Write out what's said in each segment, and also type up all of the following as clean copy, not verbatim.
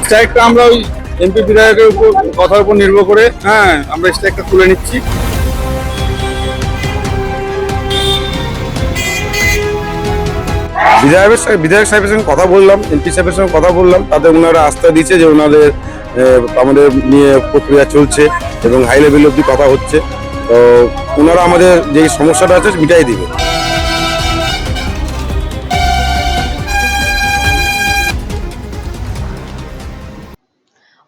স্ট্রাইকটা আমরা ওই এমপি বিধায়কের উপর কথার উপর নির্ভর করে আমরা স্ট্রাইকটা তুলে নিচ্ছি। বিধায়ক সাহেবের সঙ্গে কথা বললাম, এমপি সাহেবের সঙ্গে কথা বললাম, তাদের ওনারা আস্থা দিচ্ছে যে ওনাদের আমাদের নিয়ে প্রক্রিয়া চলছে এবং হাই লেভেল অব্দি কথা হচ্ছে। তো ওনারা আমাদের যে সমস্যাটা আছে মিটাই দিবে।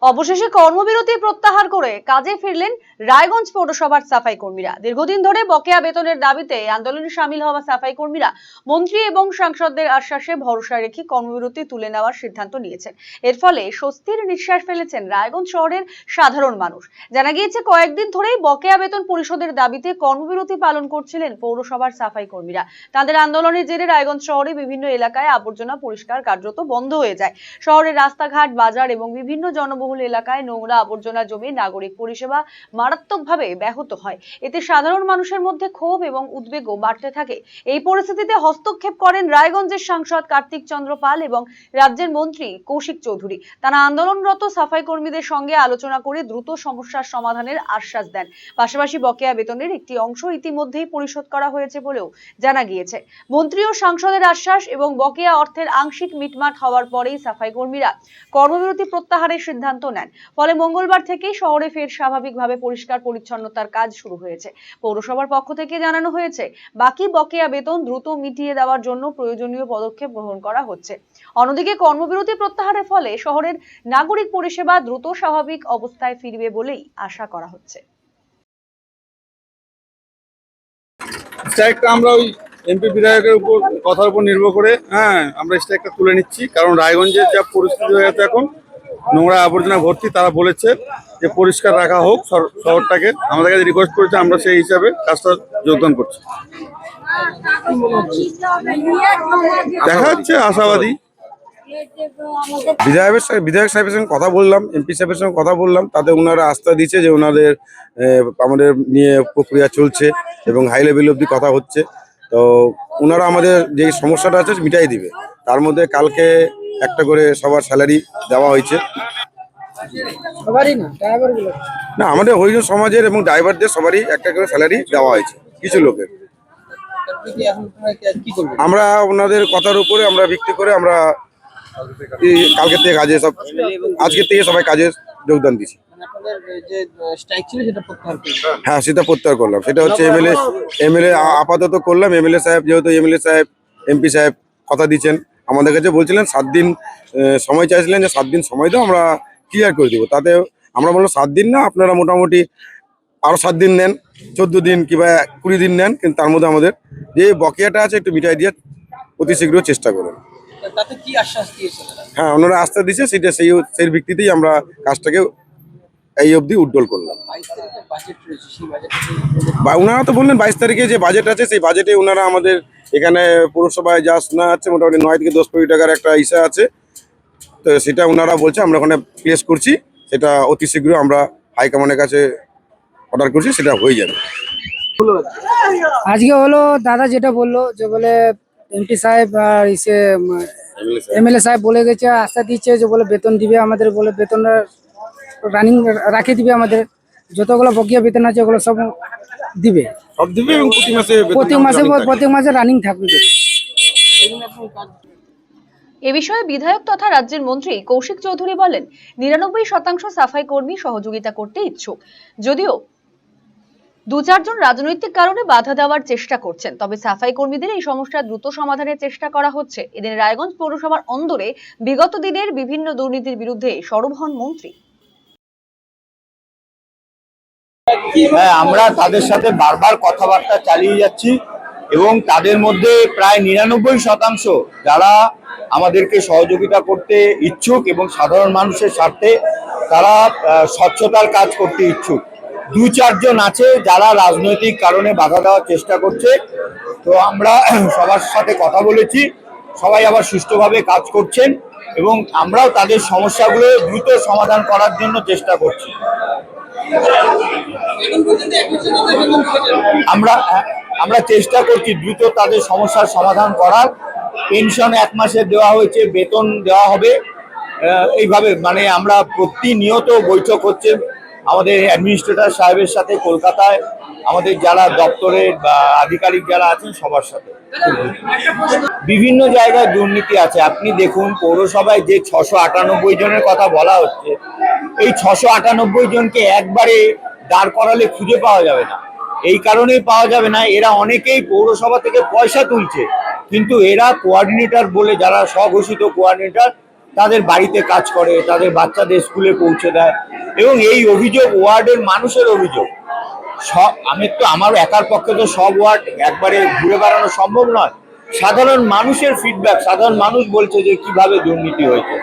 অবশেষে কর্মবিরতি প্রত্যাহার করে কাজে ফিরলেন রায়গঞ্জ পৌরসভার সাফাই কর্মীরা। দীর্ঘদিন ধরে বকেয়া বেতনের দাবিতে আন্দোলনে সামিল হওয়া সাফাই কর্মীরা মন্ত্রী এবং সাংসদদের আশ্বাসে ভরসা রেখে কর্মবিরতি তুলে নেওয়ার সিদ্ধান্ত নিয়েছেন। এর ফলে স্বস্তির নিঃশ্বাস ফেলেছেন রায়গঞ্জ শহরের সাধারণ মানুষ। জানা গিয়েছে, কয়েকদিন ধরেই বকেয়া বেতন পরিশোধের দাবিতে কর্মবিরতি পালন করছিলেন পৌরসভার সাফাই কর্মীরা। তাদের আন্দোলনের জেরে রায়গঞ্জ শহরে বিভিন্ন এলাকায় আবর্জনা পরিষ্কার কার্যত বন্ধ হয়ে যায়। শহরের রাস্তাঘাট, বাজার এবং বিভিন্ন জনবহুল এলাকায় নোংরা আবর্জনা জমে নাগরিক পরিষেবা মারাত্মকভাবে ব্যাহত হয়। এতে সাধারণ মানুষের মধ্যে ক্ষোভ এবং উদ্বেগও বাড়তে থাকে। এই পরিস্থিতিতে হস্তক্ষেপ করেন রায়গঞ্জের সাংসদ কার্তিক চন্দ্র পাল এবং রাজ্যের মন্ত্রী কৌশিক চৌধুরী। তারা আন্দোলনরত সাফাই কর্মীদের সঙ্গে আলোচনা করে দ্রুত সমস্যার সমাধানের আশ্বাস দেন। পাশাপাশি বকেয়া বেতনের একটি অংশ ইতিমধ্যেই পরিশোধ করা হয়েছে বলেও জানা গিয়েছে। মন্ত্রী ও সাংসদের আশ্বাস এবং বকেয়া অর্থের আংশিক মিটমাট হওয়ার পরেই সাফাই কর্মীরা কর্মবিরতি প্রত্যাহারের সিদ্ধান্ত নেন। ফলে মঙ্গলবার থেকেই শহরে ফের স্বাভাবিকভাবে পরিষ্কার পরিচ্ছন্নতার কাজ শুরু হয়েছে। পৌরসভার পক্ষ থেকে জানানো হয়েছে, বাকি বকেয়া বেতন দ্রুত মিটিয়ে দেওয়ার জন্য প্রয়োজনীয় পদক্ষেপ গ্রহণ করা হচ্ছে। অন্যদিকে কর্মবিরতি প্রত্যাহারের ফলে শহরের নাগরিক পরিষেবা দ্রুত স্বাভাবিক অবস্থায় ফিরবে বলেই আশা করা হচ্ছে। স্ট্রাইকটা আমরা ওই এমপি বিধায়কের উপর কথার উপর নির্ভর করে আমরা স্ট্রাইকটা তুলে নিচ্ছি। কারণ রায়গঞ্জের যা পরিস্থিতি হয়ে গেছে এখন, নোংরা আবর্জনা ভর্তি, তারা বলেছে যে পরিষ্কার রাখা হোক শহরটাকে। আমাদের কাছে রিকোয়েস্ট করেছে, আমরা সেই হিসাবে কাজটা যোগদান করছি। দেখা যাচ্ছে আশাবাদী। বিধায়ক সাহেবের সঙ্গে কথা বললাম, এমপি সাহেবের সঙ্গে কথা বললাম, তাদের ওনারা আস্থা দিচ্ছে যে ওনাদের আমাদের নিয়ে প্রক্রিয়া চলছে এবং হাই লেভেল অব্দি কথা হচ্ছে। তো ওনারা আমাদের যে সমস্যাটা আছে মিটাই দিবে। তার মধ্যে কালকে একটা করে সবার স্যালারি দেওয়া হয়েছে। না, আমাদের হরিজন সমাজের এবং ড্রাইভারদের সবারই একটা করে স্যালারি দেওয়া হয়েছে। কিছু লোকের আমরা ওনাদের কথার উপরে আমরা ভিত্তি করে আমরা কালকে থেকে কাজে আজকের থেকে সবাই কাজে যোগদান দিচ্ছি। হ্যাঁ, সেটা প্রত্যাহার করলাম। সেটা হচ্ছে এমএলএ আপাতত করলাম। এমএলএ সাহেব, যেহেতু এমএলএ সাহেব এমপি সাহেব কথা দিচ্ছেন, আমাদের কাছে বলছিলেন 7 দিন সময় চাইছিলেন, যে 7 দিন সময় দাও, আমরা ক্লিয়ার করে দিব। তাতে আমরা বললাম 7 দিন না, আপনারা মোটামুটি আরও 7 দিন নেন, 14 দিন কিংবা 20 দিন নেন, কিন্তু তার মধ্যে আমাদের যে বকেয়াটা আছে একটু মিটাই দিয়ে অতি শীঘ্র চেষ্টা করুন। হ্যাঁ, ওনারা আস্থা দিচ্ছে, সেটা সেই ভিত্তিতেই আমরা কাজটাকে এই অবধি উজ্জ্বল করলাম। ওনারা তো বললেন 22 তারিখে যে বাজেট আছে, সেই বাজেটে ওনারা আমাদের এখানে পৌরসভায় যা শোনা যাচ্ছে মোটামুটি 9 থেকে 10 কোটি টাকার একটা ইস্যা আছে। তো সেটা ওনারা বলছে আমরা ওখানে প্লেস করছি, সেটা অতি শীঘ্র আমরা হাইকমান্ডের কাছে অর্ডার করছি, সেটা হয়ে যাবে। আজকে হলো দাদা যেটা বললো, যে বলে এমপি সাহেব আর এমএলএ সাহেব বলে গেছে, আস্থা দিচ্ছে যে বলে বেতন দিবে আমাদের, বলে বেতন রানিং রাখে দিবে, আমাদের যতগুলো বকেয়া বেতন আছে ওগুলো সব দিবে এবং প্রত্যেক মাসে রানিং থাকবে। এ বিষয়ে বিধায়ক তথা রাজ্যের মন্ত্রী কৌশিক চৌধুরী বলেন, 99% সাফাই কর্মী সহযোগিতা করতে ইচ্ছুক। যদিও 2-4 জন রাজনৈতিক কারণে বাধা দেওয়ার চেষ্টা করছেন, তবে সাফাই কর্মীদের এই সমস্যা দ্রুত সমাধানের চেষ্টা করা হচ্ছে। এদিন রায়গঞ্জ পৌরসভার অন্দরে বিগত দিনের বিভিন্ন দুর্নীতির বিরুদ্ধে সরব হন মন্ত্রী। হ্যাঁ, আমরা তাদের সাথে বারবার কথাবার্তা চালিয়ে যাচ্ছি এবং তাদের মধ্যে প্রায় 99% যারা আমাদেরকে সহযোগিতা করতে ইচ্ছুক এবং সাধারণ মানুষের স্বার্থে তারা স্বচ্ছতার কাজ করতে ইচ্ছুক। 2-4 জন আছে যারা রাজনৈতিক কারণে বাধা দেওয়ার চেষ্টা করছে। তো আমরা সবার সাথে কথা বলেছি, সবাই আবার সুষ্ঠুভাবে কাজ করছেন এবং আমরাও তাদের সমস্যাগুলো দ্রুত সমাধান করার জন্য চেষ্টা করছি। আমরা চেষ্টা করছি দ্রুত তাদের সমস্যার সমাধান করার। পেনশন 1 মাসে দেওয়া হয়েছে, বেতন দেওয়া হবে এইভাবে মানে আমরা প্রতিনিয়ত বৈঠক হচ্ছে আমাদের অ্যাডমিনিস্ট্রেটর সাহেবের সাথে কলকাতায়, আমাদের যারা দপ্তরের বা আধিকারিক যারা আছেন সবার সাথে। বিভিন্ন জায়গায় দুর্নীতি আছে। আপনি দেখুন পৌরসভায় যে 698 জনের কথা বলা হচ্ছে, এই 698 জনকে একবারে দাঁড় করালে খুঁজে পাওয়া যাবে না। এই কারণেই পাওয়া যাবে না, এরা অনেকেই পৌরসভা থেকে পয়সা তুলছে, কিন্তু এরা কোঅর্ডিনেটর বলে, যারা স্বঘোষিত কোঅর্ডিনেটর, তাদের বাড়িতে কাজ করে, তাদের বাচ্চাদের স্কুলে পৌঁছে দেয়। এবং এই অভিযোগ ওয়ার্ডের মানুষের অভিযোগ। আমার একার পক্ষে তো সব ওয়ার্ড একবারে ঘুরে বেড়ানো সম্ভব নয়। সাধারণ মানুষের ফিডব্যাক, সাধারণ মানুষ বলছে যে কিভাবে দুর্নীতি হয়েছে।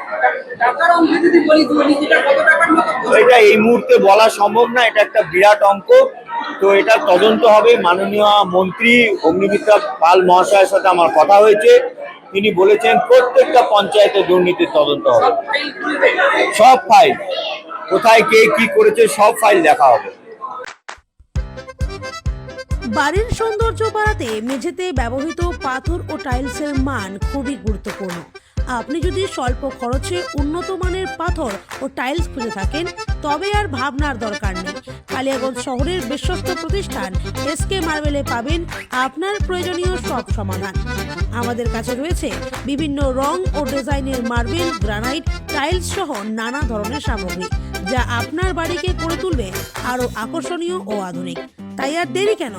এটা এই মুহূর্তে বলা সম্ভব না, এটা একটা বিরাট অঙ্ক। তো এটা তদন্ত হবে। মাননীয় মন্ত্রী অগ্নিমিত্রা পাল মহাশয়ের সাথে আমার কথা হয়েছে, তিনি বলেছেন প্রত্যেকটা পঞ্চায়েতে দুর্নীতির তদন্ত হবে। সব ফাইল, কোথায় কে কি করেছে সব ফাইল দেখা হবে। বাড়ির সৌন্দর্য বাড়াতে মেঝেতে ব্যবহৃত পাথর ও টাইলসের মান খুবই গুরুত্বপূর্ণ। আপনি যদি স্বল্প খরচে উন্নত মানের পাথর ও টাইলস খুঁজে থাকেন, তবে আর ভাবনার দরকার নেই। কালিয়াগঞ্জ শহরের বিশ্বস্ত প্রতিষ্ঠান এসকে মার্বেলে পাবেন আপনার প্রয়োজনীয় সব সমাধান। আমাদের কাছে রয়েছে বিভিন্ন রং ও ডিজাইনের মার্বেল, গ্রানাইট, টাইলস সহ নানা ধরনের সামগ্রী, যা আপনার বাড়িকে করে তুলবে আরো আকর্ষণীয় ও আধুনিক। তাই আর দেরি কেন,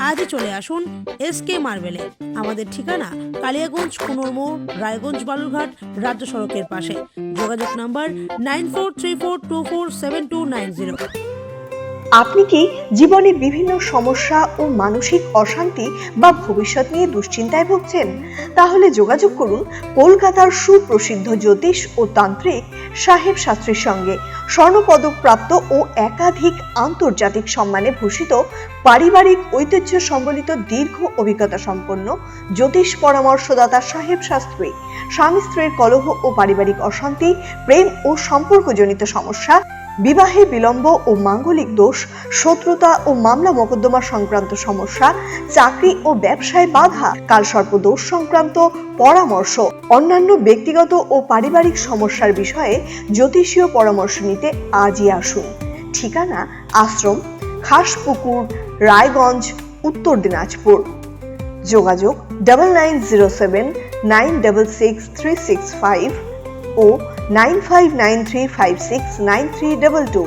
আজই চলে আসুন এসকে মার্বেলে। আমাদের ঠিকানা কালিয়াগঞ্জ কুনোর মোড়, রায়গঞ্জ বালুরঘাট রাজ্য সড়কের পাশে। যোগাযোগ নাম্বার 9434247290। আপনি কি জীবনে বিভিন্ন সমস্যা ও মানসিক অশান্তি বা ভবিষ্যৎ নিয়ে দুশ্চিন্তায় ভুগছেন? তাহলে যোগাযোগ করুন কলকাতার সুপ্রসিদ্ধ জ্যোতিষ ও তান্ত্রিক সাহেব শাস্ত্রীর সঙ্গে। স্বর্ণপদক প্রাপ্ত ও একাধিক আন্তর্জাতিক সম্মানে ভূষিত, পারিবারিক ঐতিহ্য সম্বলিত দীর্ঘ অভিজ্ঞতা সম্পন্ন জ্যোতিষ পরামর্শদাতা সাহেব শাস্ত্রী স্বামী স্ত্রীর কলহ ও পারিবারিক অশান্তি, প্রেম ও সম্পর্কজনিত সমস্যা, বিবাহে বিলম্ব ও মাঙ্গলিক দোষ, শত্রুতা ও মামলা মোকদ্দমা সংক্রান্ত সমস্যা, চাকরি ও ব্যবসায় বাধা, কালসর্প দোষ সংক্রান্ত পরামর্শ, অন্যান্য ব্যক্তিগত ও পারিবারিক সমস্যার বিষয়ে জ্যোতিষীয় পরামর্শ নিতে আজই আসুন। ঠিকানা আশ্রম, খাসপুকুর, রায়গঞ্জ, উত্তর দিনাজপুর। যোগাযোগ 9907966365 ও 9593569322।